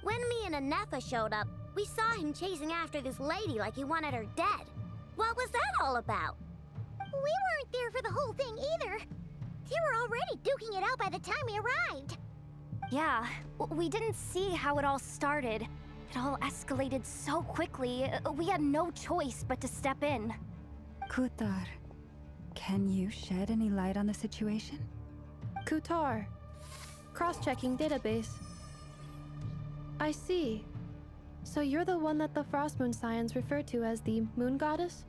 When me and Anefa showed up, we saw him chasing after this lady like he wanted her dead. What was that all about? We weren't there for the whole thing either. They were already duking it out by the time we arrived. Yeah, we didn't see how it all started. It all escalated so quickly, we had no choice but to step in. Kutar, can you shed any light on the situation? Kutar. Cross-checking database. I see. So you're the one that the Frost Moon Scions refer to as the Moon Goddess?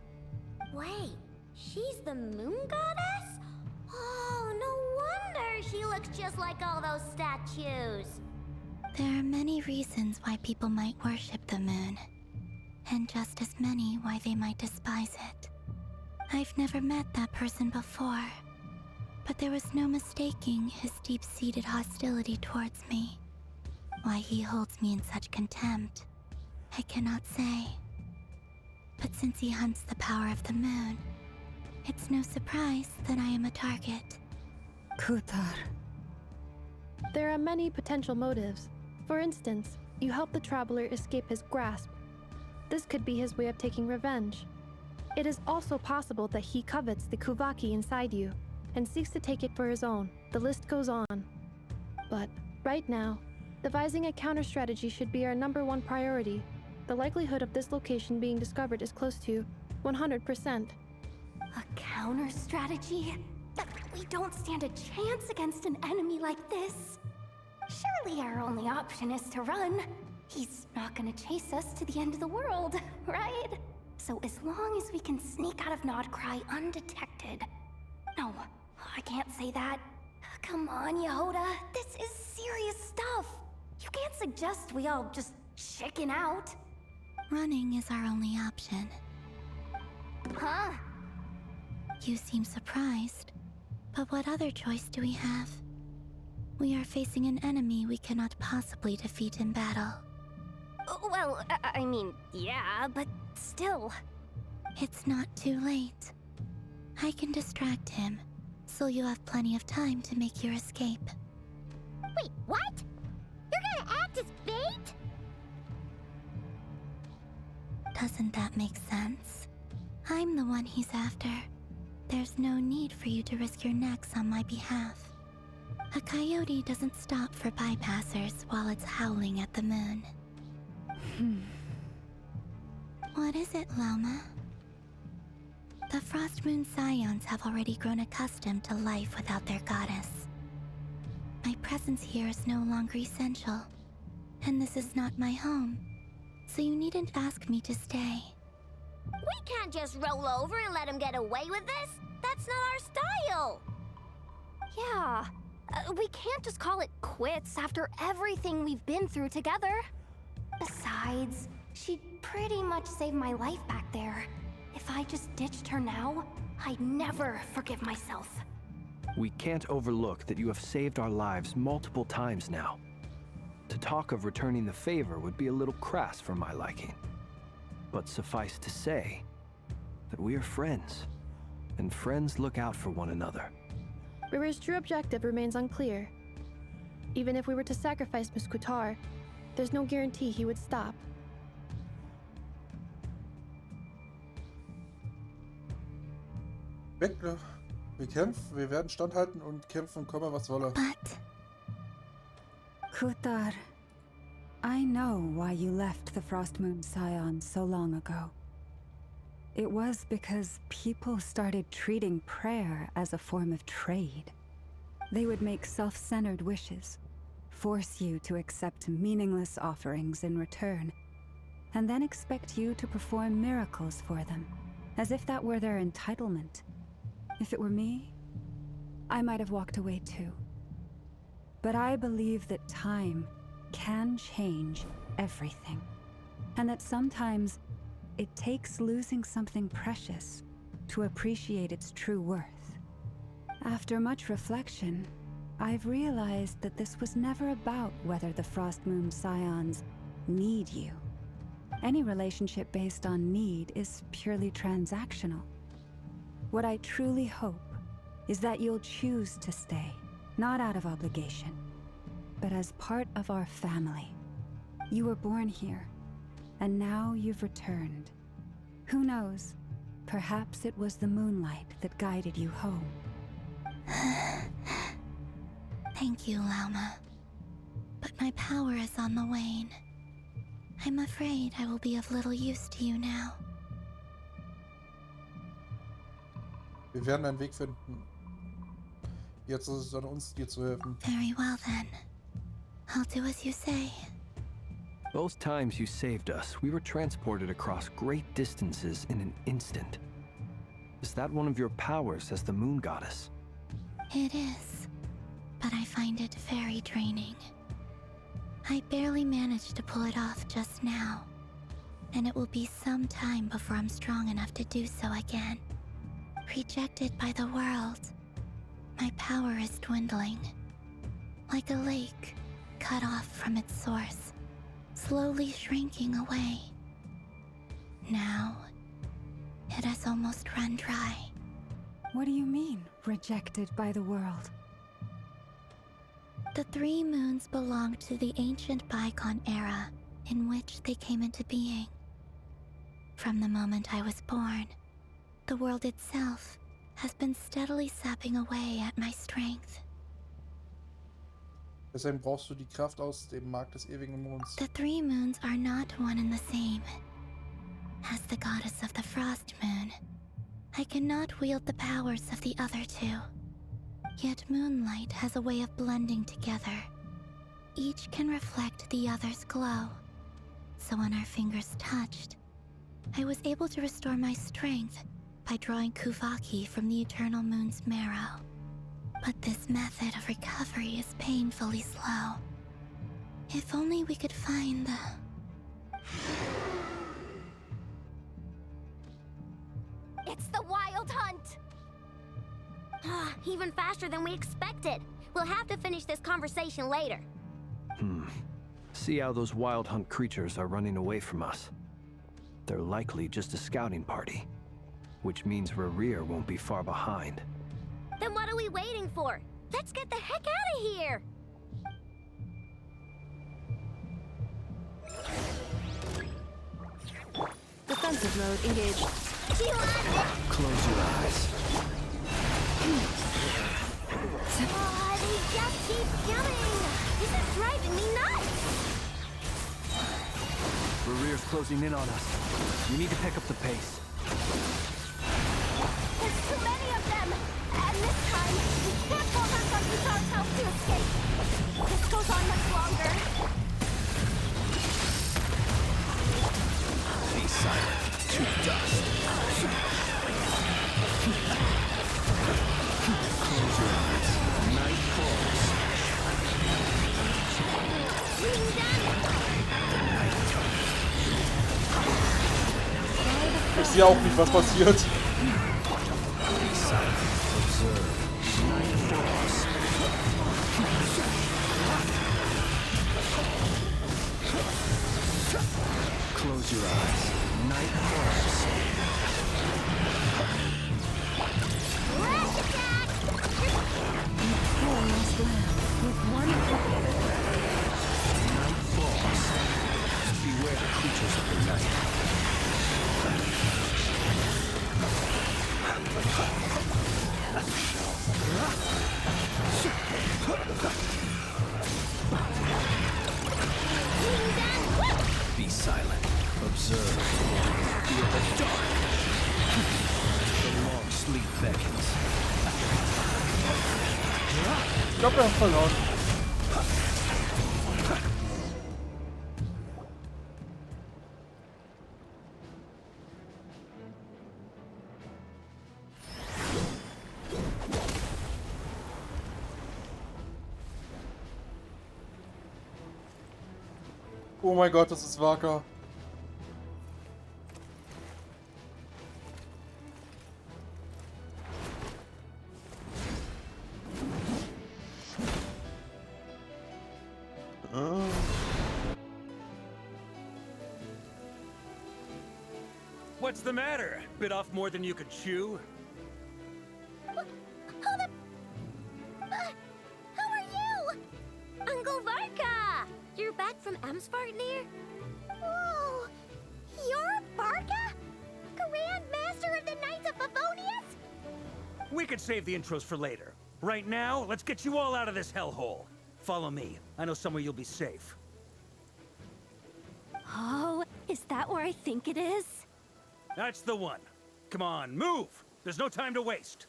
Wait, she's the moon goddess? Oh, no wonder she looks just like all those statues. There are many reasons why people might worship the moon, and just as many why they might despise it. I've never met that person before, but there was no mistaking his deep-seated hostility towards me. Why he holds me in such contempt, I cannot say. But since he hunts the power of the moon, it's no surprise that I am a target. Kutar. There are many potential motives. For instance, you help the traveler escape his grasp. This could be his way of taking revenge. It is also possible that he covets the Kuvaki inside you and seeks to take it for his own. The list goes on. But right now, devising a counter-strategy should be our #1 priority. The likelihood of this location being discovered is close to 100%. A counter-strategy? We don't stand a chance against an enemy like this. Surely our only option is to run. He's not gonna chase us to the end of the world, right? So as long as we can sneak out of Nodcry undetected. No, I can't say that. Come on, Yehoda, this is serious stuff. You can't suggest we all just chicken out. Running is our only option. Huh? You seem surprised, but what other choice do we have? We are facing an enemy we cannot possibly defeat in battle. Well, I mean, yeah, but still. It's not too late. I can distract him, so you have plenty of time to make your escape. Wait, what? You're gonna act as bait? Doesn't that make sense? I'm the one he's after. There's no need for you to risk your necks on my behalf. A coyote doesn't stop for bypassers while it's howling at the moon. What is it, Loma? The Frost Moon Scions have already grown accustomed to life without their goddess. My presence here is no longer essential, and this is not my home, so you needn't ask me to stay. We can't just roll over and let him get away with this. That's not our style. Yeah, we can't just call it quits after everything we've been through together. Besides, she'd pretty much saved my life back there. If I just ditched her now, I'd never forgive myself. We can't overlook that you have saved our lives multiple times now. To talk of returning the favor would be a little crass for my liking. But suffice to say that we are friends, and friends look out for one another. River's true objective remains unclear. Even if we were to sacrifice Miss Kutar, there's no guarantee he would stop. Wir werden standhalten und kämpfen, komme was wolle. But Kutar, I know why you left the Frost Moon Scion so long ago. It was because people started treating prayer as a form of trade. They would make self-centered wishes, force you to accept meaningless offerings in return, and then expect you to perform miracles for them, as if that were their entitlement. If it were me, I might have walked away too. But I believe that time can change everything, and that sometimes it takes losing something precious to appreciate its true worth. After much reflection, I've realized that this was never about whether the Frost Moon Scions need you. Any relationship based on need is purely transactional. What I truly hope is that you'll choose to stay, not out of obligation, but as part of our family. You were born here, and now you've returned. Who knows? Perhaps it was the moonlight that guided you home. Thank you, Lauma. But my power is on the wane. I'm afraid I will be of little use to you now. Wir werden einen Weg finden. Jetzt ist es an uns, dir zu helfen. Very well then. I'll do as you say. Both times you saved us, we were transported across great distances in an instant. Is that one of your powers as the moon goddess? It is, but I find it very draining. I barely managed to pull it off just now, and it will be some time before I'm strong enough to do so again. Rejected by the world, my power is dwindling. Like a lake cut off from its source, slowly shrinking away. Now, it has almost run dry. What do you mean, rejected by the world? The 3 moons belonged to the ancient bygone era in which they came into being. From the moment I was born, the world itself has been steadily sapping away at my strength. Deswegen brauchst du die Kraft aus dem Markt des ewigen Monds. The 3 moons are not one and the same. As the goddess of the frost moon, I cannot wield the powers of the other 2. Yet moonlight has a way of blending together. Each can reflect the other's glow. So when our fingers touched, I was able to restore my strength by drawing Kuvaki from the eternal moon's marrow. But this method of recovery is painfully slow. If only we could find the... It's the Wild Hunt! Even faster than we expected. We'll have to finish this conversation later. See how those wild hunt creatures are running away from us. They're likely just a scouting party, which means Rerir won't be far behind. Then what are we waiting for? Let's get the heck out of here! Defensive mode engaged. Close your eyes. They just keep coming! This is driving me nuts! Rerir's closing in on us. We need to pick up the pace. There's too many of them! And this time, we can't fall back on Guitar's house to escape! If this goes on much longer... Be silent. To dust. Close your eyes. Night falls. Ich sehe auch nicht, was passiert. Be silent. Observe. Night falls. Close your eyes. Night falls. Night falls. Beware the creatures of the night. Be silent. Observe. Feel the dark. The long sleep beckons. Ich glaube, wir haben verloren. Oh mein Gott, das ist Waka. What's the matter? Bit off more than you could chew? Who are you? Uncle Varka! You're back from Amsvartnir? Whoa! You're Varka? Grand Master of the Knights of Favonius? We could save the intros for later. Right now, let's get you all out of this hellhole. Follow me. I know somewhere you'll be safe. Oh, is that where I think it is? That's the one. Come on, move! There's no time to waste.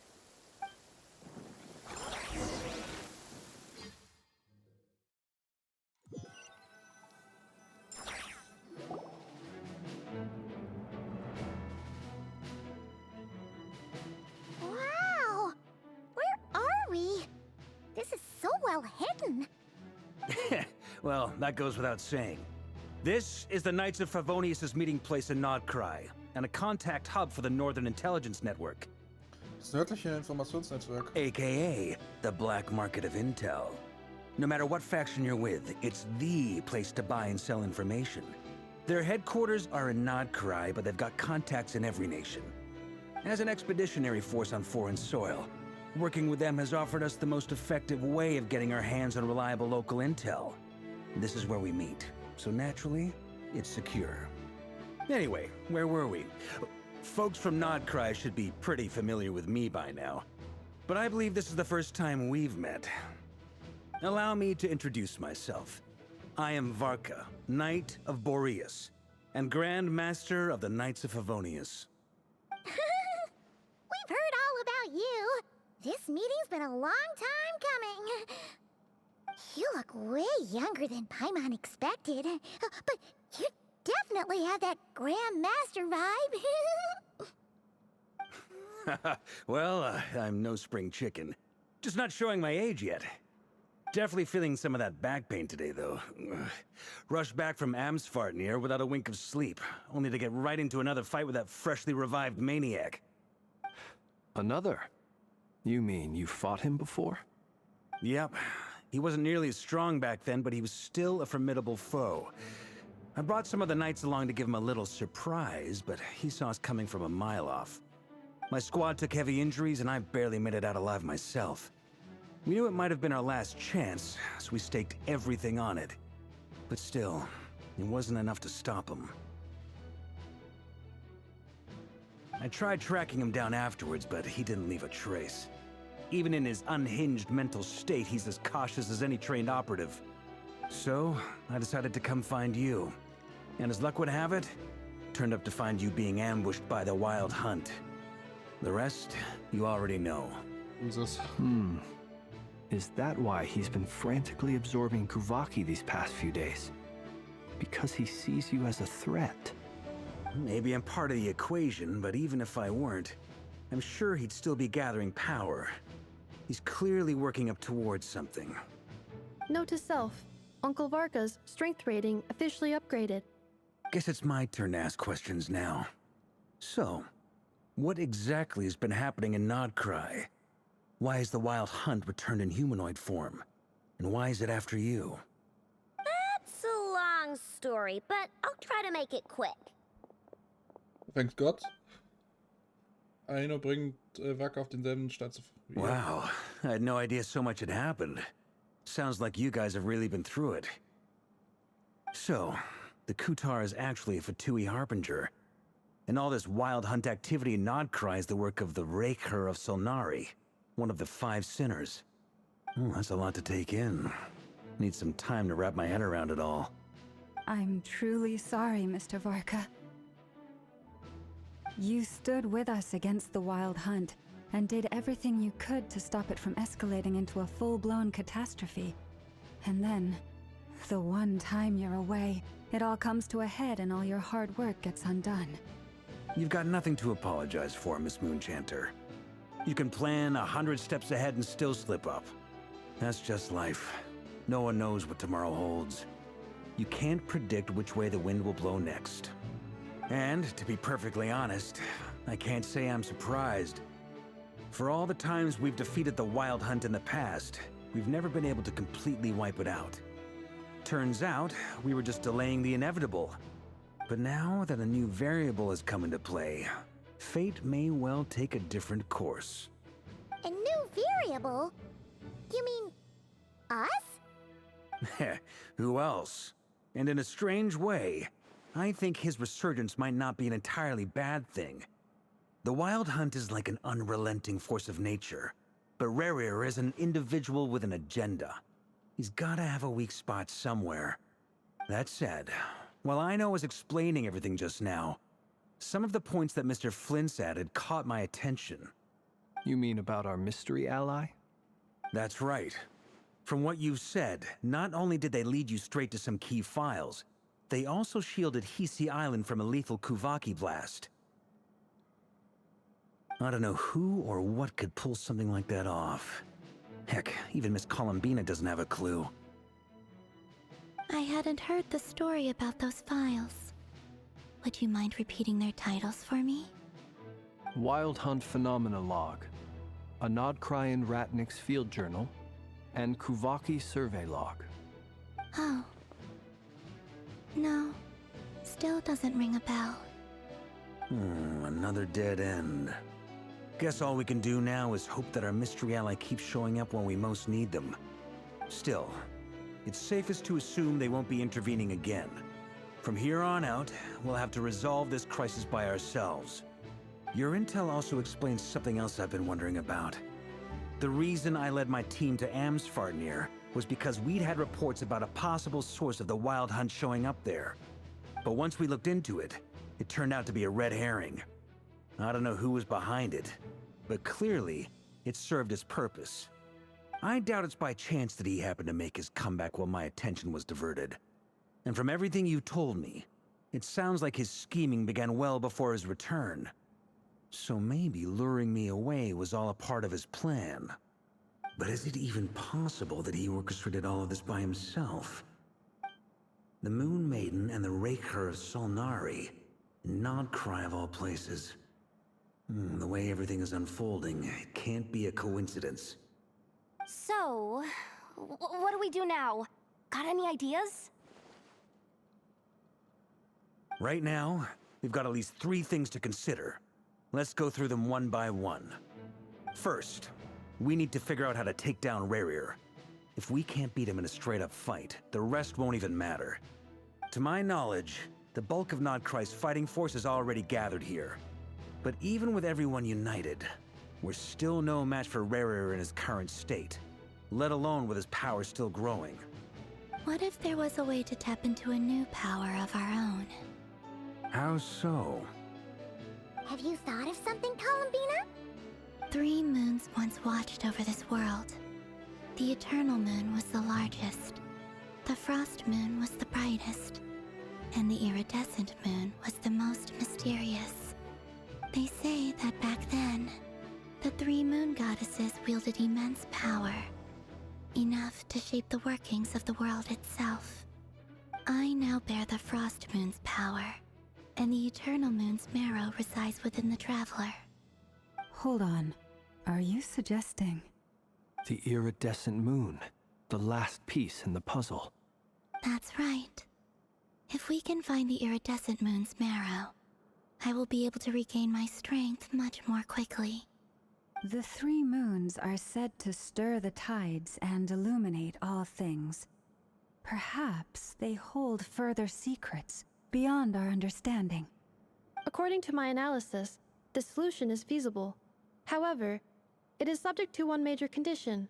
Wow! Where are we? This is so well hidden. Well, that goes without saying. This is the Knights of Favonius' meeting place in Nordkrai, and a contact hub for the Northern Intelligence Network. Das nördliche Informationsnetzwerk. AKA the black market of intel. No matter what faction you're with, it's the place to buy and sell information. Their headquarters are in Nordkrai, but they've got contacts in every nation. As an expeditionary force on foreign soil, working with them has offered us the most effective way of getting our hands on reliable local intel. This is where we meet, so naturally, it's secure. Anyway, where were we? Folks from Nordkrai should be pretty familiar with me by now, but I believe this is the first time we've met. Allow me to introduce myself. I am Varka, Knight of Boreas, and Grand Master of the Knights of Favonius. We've heard all about you. This meeting's been a long time coming. You look way younger than Paimon expected, but you definitely have that Grand Master vibe. Well, I'm no spring chicken. Just not showing my age yet. Definitely feeling some of that back pain today, though. Rushed back from Amsvartnir without a wink of sleep, only to get right into another fight with that freshly revived maniac. Another? You mean you fought him before? Yep. He wasn't nearly as strong back then, but he was still a formidable foe. I brought some of the knights along to give him a little surprise, but he saw us coming from a mile off. My squad took heavy injuries, and I barely made it out alive myself. We knew it might have been our last chance, so we staked everything on it. But still, it wasn't enough to stop him. I tried tracking him down afterwards, but he didn't leave a trace. Even in his unhinged mental state, he's as cautious as any trained operative. So, I decided to come find you. And as luck would have it, turned up to find you being ambushed by the Wild Hunt. The rest, you already know. Jesus. Is that why he's been frantically absorbing Kuvaki these past few days? Because he sees you as a threat? Maybe I'm part of the equation, but even if I weren't, I'm sure he'd still be gathering power. He's clearly working up towards something. Note to self, Uncle Varka's strength rating officially upgraded. Guess it's my turn to ask questions now. So, what exactly has been happening in Nordkrai? Why has the Wild Hunt returned in humanoid form? And why is it after you? That's a long story, but I'll try to make it quick. Thank Gott. Einer bringt Wack auf denselben Stand zu. Wow, I had no idea so much had happened. Sounds like you guys have really been through it. So, the Kutar is actually a Fatui Harbinger. And all this Wild Hunt activity in Nordkrai is the work of the Raker of Solnari, one of the 5 sinners. That's a lot to take in. Need some time to wrap my head around it all. I'm truly sorry, Mr. Varka. You stood with us against the Wild Hunt, and did everything you could to stop it from escalating into a full-blown catastrophe. And then, the one time you're away, it all comes to a head and all your hard work gets undone. You've got nothing to apologize for, Miss Moonchanter. You can plan 100 steps ahead and still slip up. That's just life. No one knows what tomorrow holds. You can't predict which way the wind will blow next. And, to be perfectly honest, I can't say I'm surprised. For all the times we've defeated the Wild Hunt in the past, we've never been able to completely wipe it out. Turns out, we were just delaying the inevitable. But now that a new variable has come into play, fate may well take a different course. A new variable? You mean us? Who else? And in a strange way, I think his resurgence might not be an entirely bad thing. The Wild Hunt is like an unrelenting force of nature, but Rerir is an individual with an agenda. He's gotta have a weak spot somewhere. That said, while Aino was explaining everything just now, some of the points that Mr. Flint's added caught my attention. You mean about our mystery ally? That's right. From what you've said, not only did they lead you straight to some key files, they also shielded Hisi Island from a lethal Kuvaki blast. I don't know who or what could pull something like that off. Heck, even Miss Columbina doesn't have a clue. I hadn't heard the story about those files. Would you mind repeating their titles for me? Wild Hunt Phenomena Log, a Nodcrian Ratnik's Field Journal, and Kuvaki Survey Log. Oh. No. Still doesn't ring a bell. Another dead end. Guess all we can do now is hope that our mystery ally keeps showing up when we most need them. Still, it's safest to assume they won't be intervening again. From here on out, we'll have to resolve this crisis by ourselves. Your intel also explains something else I've been wondering about. The reason I led my team to Amsfarnir was because we'd had reports about a possible source of the Wild Hunt showing up there. But once we looked into it, it turned out to be a red herring. I don't know who was behind it, but clearly, it served its purpose. I doubt it's by chance that he happened to make his comeback while my attention was diverted. And from everything you told me, it sounds like his scheming began well before his return. So maybe luring me away was all a part of his plan. But is it even possible that he orchestrated all of this by himself? The Moon Maiden and the Raker of Solnari, Nodcry of all places. The way everything is unfolding, it can't be a coincidence. So, what do we do now? Got any ideas? Right now, we've got at least 3 things to consider. Let's go through them one by one. First, we need to figure out how to take down Rerir. If we can't beat him in a straight-up fight, the rest won't even matter. To my knowledge, the bulk of Nodcry's fighting force is already gathered here. But even with everyone united, we're still no match for Rerir in his current state, let alone with his power still growing. What if there was a way to tap into a new power of our own? How so? Have you thought of something, Columbina? 3 moons once watched over this world. The Eternal Moon was the largest. The Frost Moon was the brightest. And the Iridescent Moon was the most mysterious. They say that back then, the 3 moon goddesses wielded immense power. Enough to shape the workings of the world itself. I now bear the Frost Moon's power, and the Eternal Moon's marrow resides within the Traveler. Hold on. Are you suggesting? The iridescent moon, the last piece in the puzzle. That's right. If we can find the Iridescent Moon's marrow, I will be able to regain my strength much more quickly. The 3 moons are said to stir the tides and illuminate all things. Perhaps they hold further secrets beyond our understanding. According to my analysis, this solution is feasible. However, it is subject to one major condition.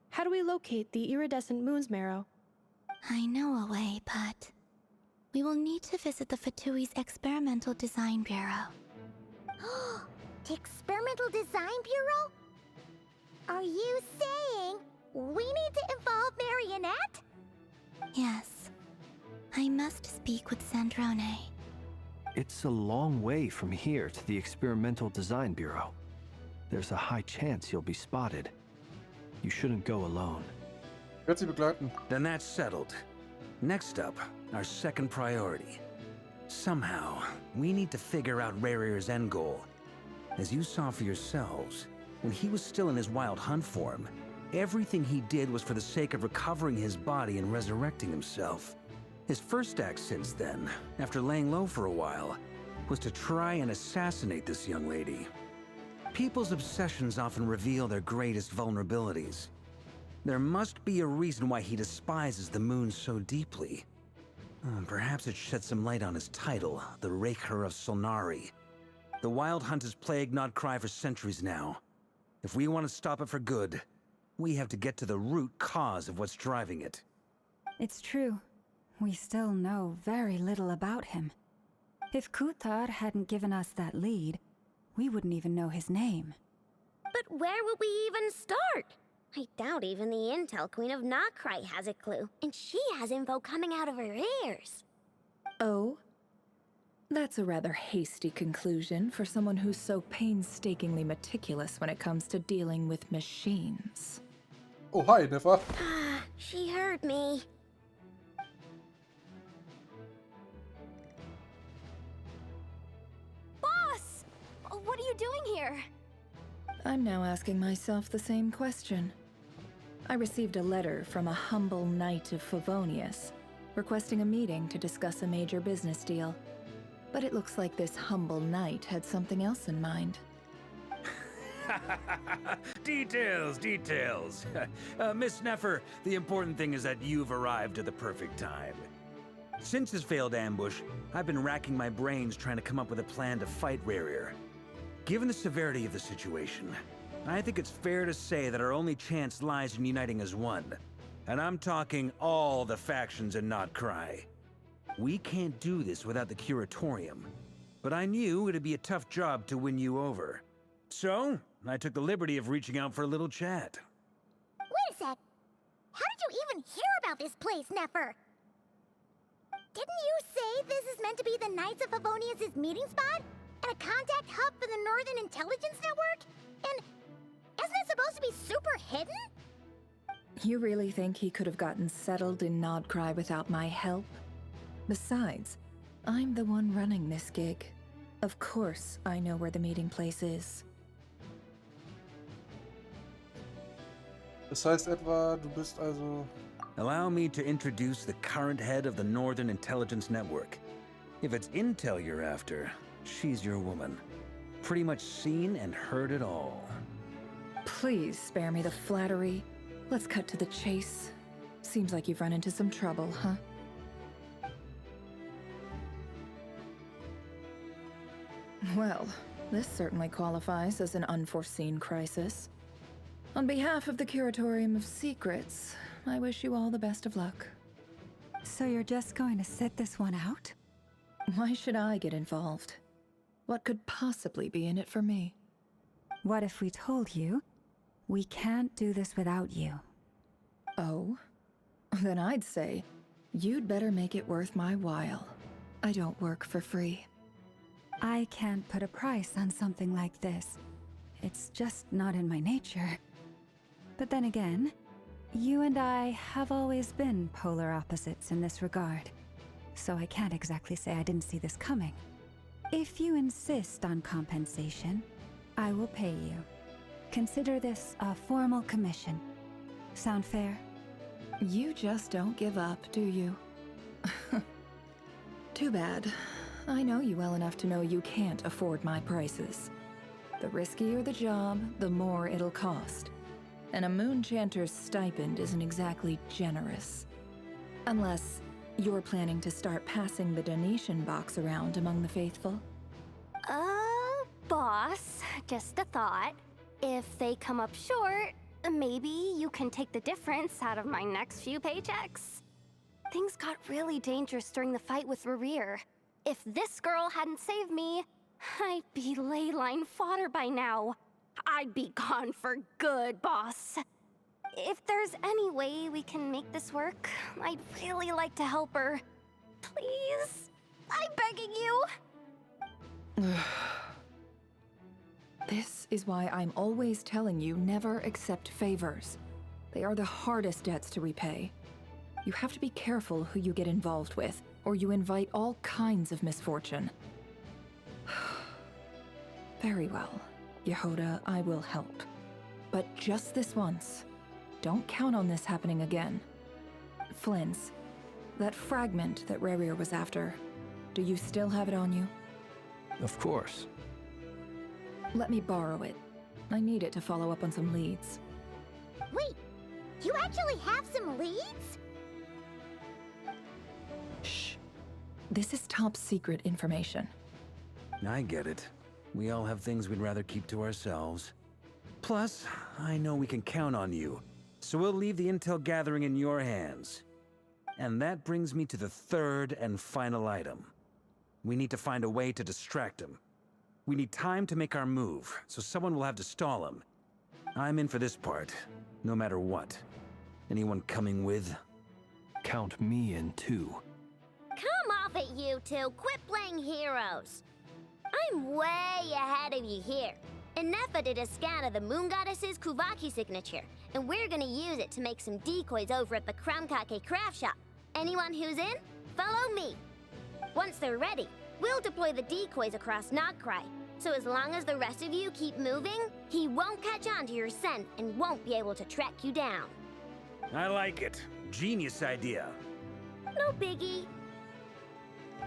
How do we locate the Iridescent Moon's marrow? I know a way, but we will need to visit the Fatui's Experimental Design Bureau. The Experimental Design Bureau? Are you saying we need to involve Marionette? Yes. I must speak with Sandrone. It's a long way from here to the Experimental Design Bureau. There's a high chance you'll be spotted. You shouldn't go alone. Ich werde sie begleiten. Then that's settled. Next up, our second priority. Somehow, we need to figure out Rerir's end goal. As you saw for yourselves, when he was still in his Wild Hunt form, everything he did was for the sake of recovering his body and resurrecting himself. His first act since then, after laying low for a while, was to try and assassinate this young lady. People's obsessions often reveal their greatest vulnerabilities. There must be a reason why he despises the moon so deeply. Perhaps it sheds some light on his title, the Raker of Solnari. The Wild Hunt has plagued Notcry for centuries now. If we want to stop it for good, we have to get to the root cause of what's driving it. It's true. We still know very little about him. If Kuthar hadn't given us that lead, we wouldn't even know his name. But where would we even start? I doubt even the Intel Queen of Notcry has a clue, and she has info coming out of her ears. Oh? That's a rather hasty conclusion for someone who's so painstakingly meticulous when it comes to dealing with machines. Oh, hi, Nefa. She heard me. Boss! What are you doing here? I'm now asking myself the same question. I received a letter from a humble knight of Favonius, requesting a meeting to discuss a major business deal. But it looks like this humble knight had something else in mind. Details, details. Miss Nefer, the important thing is that you've arrived at the perfect time. Since his failed ambush, I've been racking my brains trying to come up with a plan to fight Rerir. Given the severity of the situation, I think it's fair to say that our only chance lies in uniting as one. And I'm talking all the factions in Notcry. We can't do this without the Curatorium, but I knew it'd be a tough job to win you over. So, I took the liberty of reaching out for a little chat. Wait a sec. How did you even hear about this place, Nefer? Didn't you say this is meant to be the Knights of Favonius' meeting spot? And a contact hub for the Northern Intelligence Network? And isn't it supposed to be super hidden? You really think he could have gotten settled in Notcry without my help? Besides, I'm the one running this gig. Of course I know where the meeting place is. Das heißt etwa, du bist also... Allow me to introduce the current head of the Northern Intelligence Network. If it's intel you're after, she's your woman. Pretty much seen and heard it all. Please spare me the flattery. Let's cut to the chase. Seems like you've run into some trouble, huh? Well, this certainly qualifies as an unforeseen crisis. On behalf of the Curatorium of Secrets, I wish you all the best of luck. So you're just going to sit this one out? Why should I get involved? What could possibly be in it for me? What if we told you we can't do this without you? Oh? Then I'd say, you'd better make it worth my while. I don't work for free. I can't put a price on something like this. It's just not in my nature. But then again, you and I have always been polar opposites in this regard. So I can't exactly say I didn't see this coming. If you insist on compensation, I will pay you. Consider this a formal commission. Sound fair? You just don't give up, do you? Too bad. I know you well enough to know you can't afford my prices. The riskier the job, the more it'll cost. And a Moonchanter's stipend isn't exactly generous. Unless you're planning to start passing the donation box around among the faithful. Boss, just a thought. If they come up short, maybe you can take the difference out of my next few paychecks. Things got really dangerous during the fight with Rerir. If this girl hadn't saved me, I'd be ley line fodder by now. I'd be gone for good, boss. If there's any way we can make this work, I'd really like to help her. Please? I'm begging you. This is why I'm always telling you never accept favors. They are the hardest debts to repay. You have to be careful who you get involved with, or you invite all kinds of misfortune. Very well, Yehoda, I will help. But just this once. Don't count on this happening again. Flins, that fragment that Rerir was after, do you still have it on you? Of course. Let me borrow it. I need it to follow up on some leads. Wait, you actually have some leads? Shh. This is top secret information. I get it. We all have things we'd rather keep to ourselves. Plus, I know we can count on you, so we'll leave the intel gathering in your hands. And that brings me to the third and final item. We need to find a way to distract him. We need time to make our move, so someone will have to stall him. I'm in for this part, no matter what. Anyone coming with? Count me in too. Come off it, you two. Quit playing heroes. I'm way ahead of you here. Nefa did a scan of the Moon Goddess's Kuvaki signature, and we're gonna use it to make some decoys over at the Kramkake craft shop. Anyone who's in, follow me. Once they're ready, we'll deploy the decoys across Notcry. So as long as the rest of you keep moving, he won't catch on to your scent and won't be able to track you down. I like it. Genius idea. No biggie.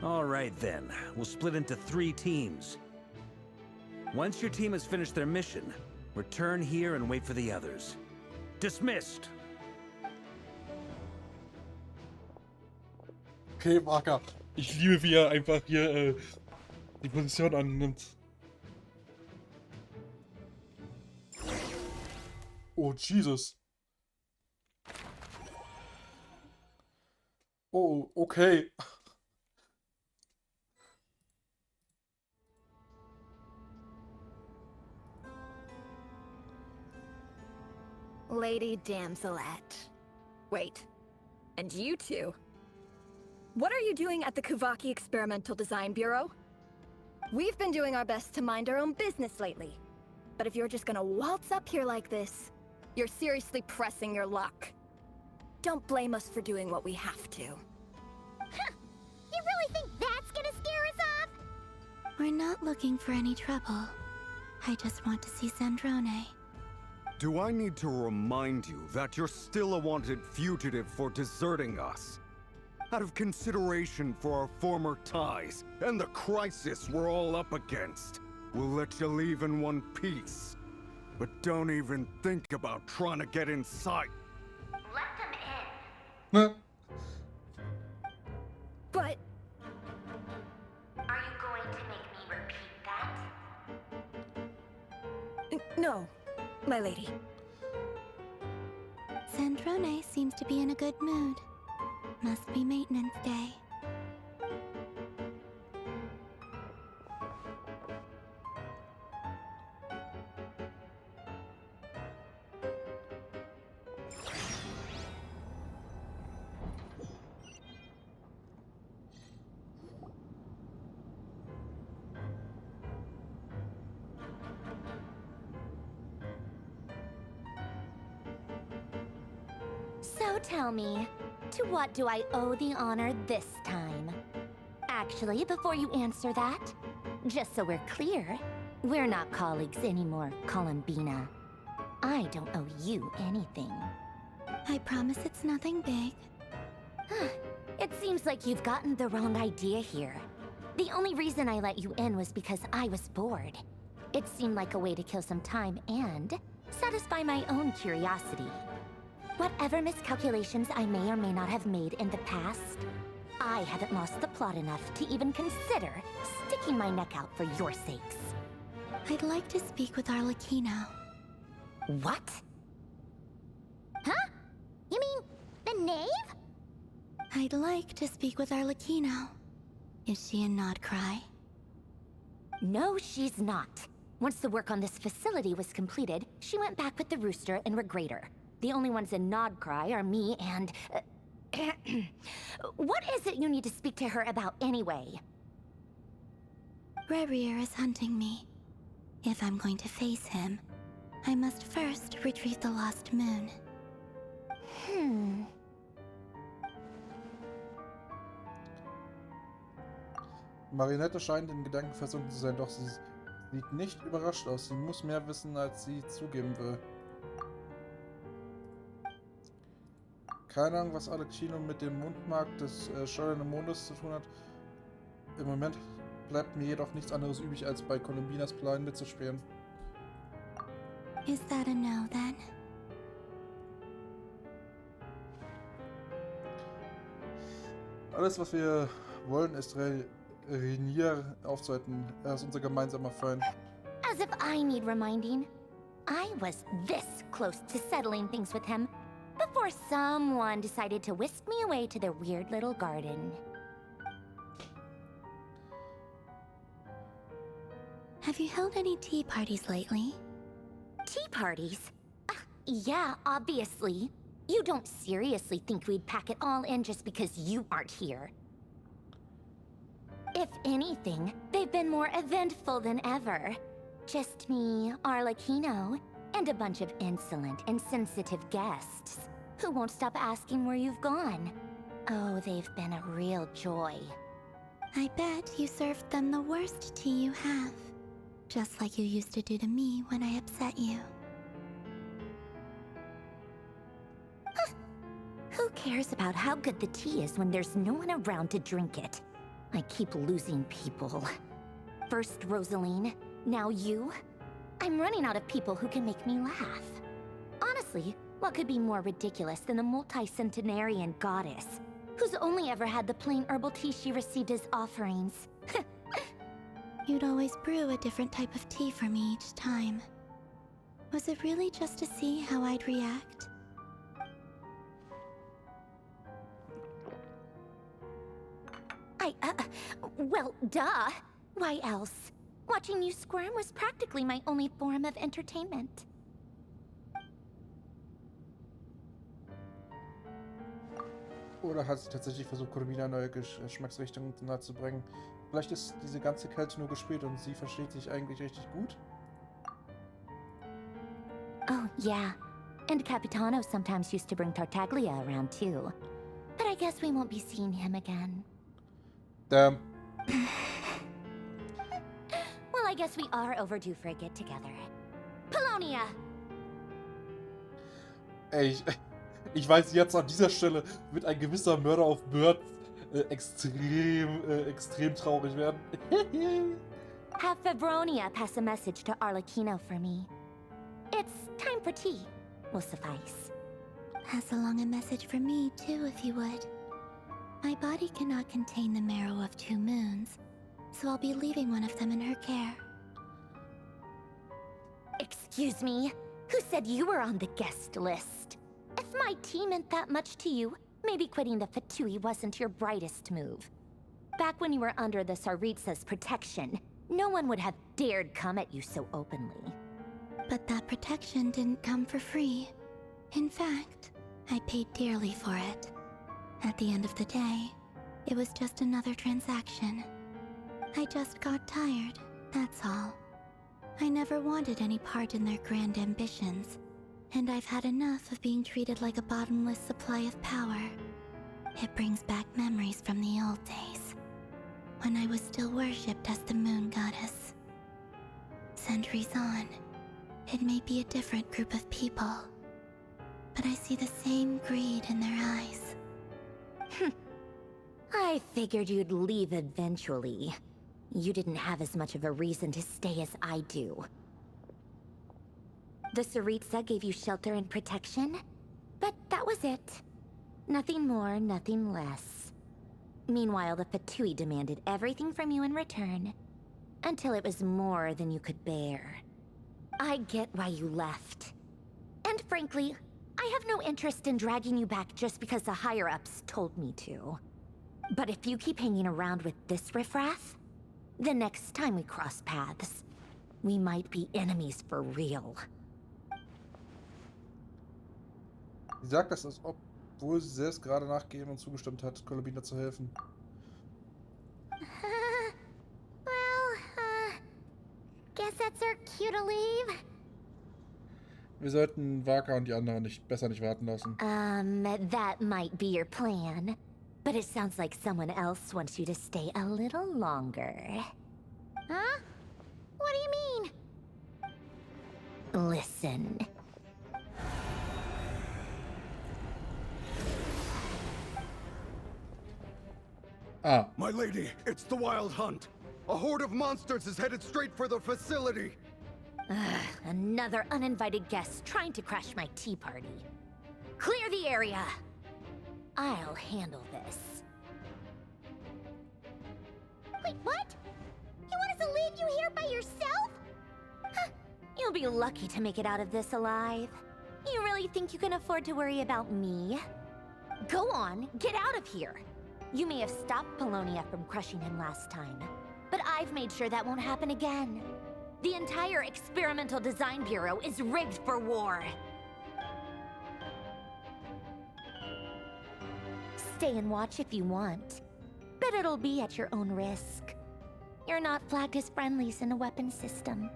All right then, we'll split into 3 teams. Once your team has finished their mission, return here and wait for the others. Dismissed! Okay, Marker. Ich liebe, wie er einfach hier die Position annimmt. Oh, Jesus. Oh, okay. Lady Damselette. Wait, and you two? What are you doing at the Kuvaki Experimental Design Bureau? We've been doing our best to mind our own business lately. But if you're just gonna waltz up here like this, you're seriously pressing your luck. Don't blame us for doing what we have to. Huh. You really think that's gonna scare us off? We're not looking for any trouble. I just want to see Zandrone. Do I need to remind you that you're still a wanted fugitive for deserting us? Out of consideration for our former ties and the crisis we're all up against, we'll let you leave in one piece. But don't even think about trying to get inside. Let them in. Huh? But... Are you going to make me repeat that? no, my lady. Zandrone seems to be in a good mood. Must be maintenance day. So tell me, to what do I owe the honor this time? Actually, before you answer that, just so we're clear, we're not colleagues anymore, Columbina. I don't owe you anything. I promise it's nothing big. It seems like you've gotten the wrong idea here. The only reason I let you in was because I was bored. It seemed like a way to kill some time and satisfy my own curiosity. Whatever miscalculations I may or may not have made in the past, I haven't lost the plot enough to even consider sticking my neck out for your sakes. I'd like to speak with Arlecchino. What? Huh? You mean the knave? I'd like to speak with Arlecchino. Is she in Notcry? No, she's not. Once the work on this facility was completed, she went back with the Rooster and Regrator. The only ones in Nodcry are me and... What is it you need to speak to her about anyway? Rerir is hunting me. If I'm going to face him, I must first retrieve the lost moon. Marionette scheint in Gedanken versunken zu sein, doch sie sieht nicht überrascht aus. Sie muss mehr wissen, als sie zugeben will. Keine Ahnung, was Arlecchino mit dem Mundmark des scheuernden Mondes zu tun hat. Im Moment bleibt mir jedoch nichts anderes übrig, als bei Columbinas Plan mitzuspielen. Is that a no, then? Alles, was wir wollen, ist Rainier aufzuhalten. Er ist unser gemeinsamer Feind. As if I need reminding. I was this close to settling things with him before someone decided to whisk me away to their weird little garden. Have you held any tea parties lately? Tea parties? Yeah, obviously. You don't seriously think we'd pack it all in just because you aren't here. If anything, they've been more eventful than ever. Just me, Arlecchino, and a bunch of insolent and sensitive guests who won't stop asking where you've gone. Oh, they've been a real joy. I bet you served them the worst tea you have. Just like you used to do to me when I upset you. Who cares about how good the tea is when there's no one around to drink it? I keep losing people. First Rosaline, now you. I'm running out of people who can make me laugh. Honestly, what could be more ridiculous than a multi-centenarian goddess who's only ever had the plain herbal tea she received as offerings? You'd always brew a different type of tea for me each time. Was it really just to see how I'd react? Well, duh. Why else? Watching you squirm was practically my only form of entertainment. Oder hat sie tatsächlich versucht, Columbina neue Geschmacksrichtungen nahezubringen? Vielleicht ist diese ganze Kälte nur gespielt und sie versteht sich eigentlich richtig gut? Oh, yeah. And Capitano sometimes used to bring Tartaglia around too. But I guess we won't be seeing him again. Damn. Well, I guess we are overdue for a get-together. Polonia! Ey, ich weiß jetzt an dieser Stelle, wird ein gewisser Mörder auf Bird extrem traurig werden. Have Febronia pass a message to Arlecchino for me. It's time for tea. Will suffice. Pass along a message for me, too, if you would. My body cannot contain the marrow of 2 moons, so I'll be leaving one of them in her care. Excuse me? Who said you were on the guest list? If my tea meant that much to you, maybe quitting the Fatui wasn't your brightest move. Back when you were under the Tsaritsa's protection, no one would have dared come at you so openly. But that protection didn't come for free. In fact, I paid dearly for it. At the end of the day, it was just another transaction. I just got tired, that's all. I never wanted any part in their grand ambitions, and I've had enough of being treated like a bottomless supply of power. It brings back memories from the old days, when I was still worshipped as the moon goddess. Centuries on, it may be a different group of people, but I see the same greed in their eyes. I figured you'd leave eventually. You didn't have as much of a reason to stay as I do. The Tsaritsa gave you shelter and protection, but that was it. Nothing more, nothing less. Meanwhile, the Fatui demanded everything from you in return, until it was more than you could bear. I get why you left. And frankly, I have no interest in dragging you back just because the higher-ups told me to. But if you keep hanging around with this riffraff, the next time we cross paths, we might be enemies for real. Sie sagt das, als obwohl sie selbst gerade nachgegeben und zugestimmt hat, Columbina zu helfen. Guess that's our cue to leave. Wir sollten Waka und die anderen besser nicht warten lassen. That might be your plan. But it sounds like someone else wants you to stay a little longer. Huh? What do you mean? Listen. Ah. My lady, it's the Wild Hunt. A horde of monsters is headed straight for the facility. Another uninvited guest trying to crash my tea party. Clear the area. I'll handle this. Wait, what? You want us to leave you here by yourself? Huh. You'll be lucky to make it out of this alive. You really think you can afford to worry about me? Go on, get out of here. You may have stopped Polonia from crushing him last time, but I've made sure that won't happen again. The entire Experimental Design Bureau is rigged for war. Stay and watch if you want, but it'll be at your own risk. You're not flagged as friendlies in the weapons system.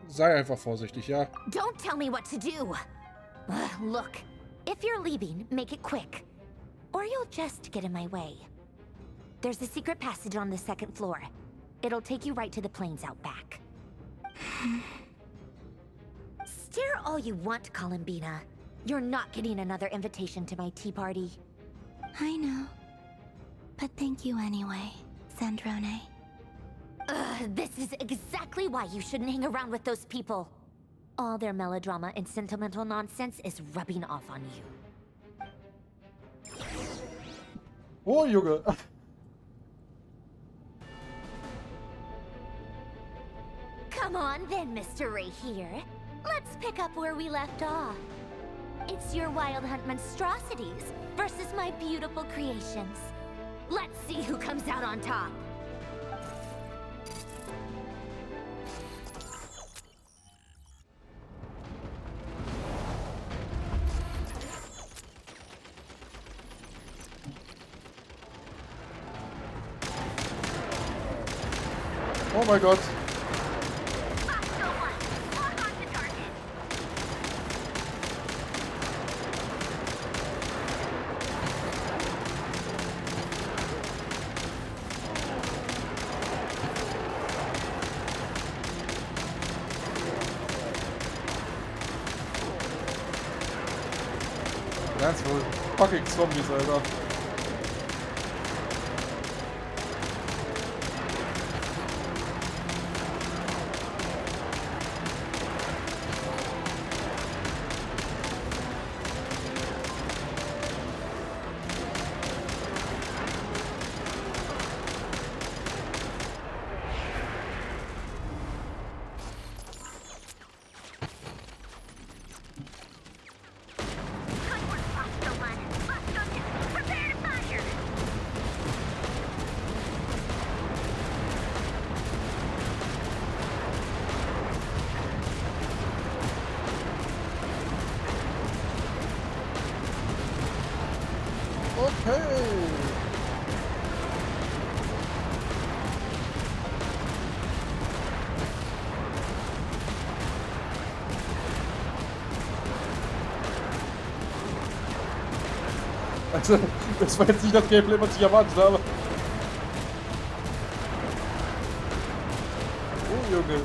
Sei einfach vorsichtig, ja? Don't tell me what to do! Look, if you're leaving, make it quick. Or you'll just get in my way. There's a secret passage on the 2nd floor. It'll take you right to the plains out back. Stare all you want, Columbina. You're not getting another invitation to my tea party. I know. But thank you anyway, Sandrone. This is exactly why you shouldn't hang around with those people. All their melodrama and sentimental nonsense is rubbing off on you. Oh, Junge. Come on then, Mr. Ray here. Let's pick up where we left off. It's your Wild Hunt monstrosities versus my beautiful creations. Let's see who comes out on top. Oh mein Gott. Ganz wohl. Fucking Zombies, Alter. Also, das war jetzt nicht das Gameplay, was ich erwartet habe. Oh, Junge.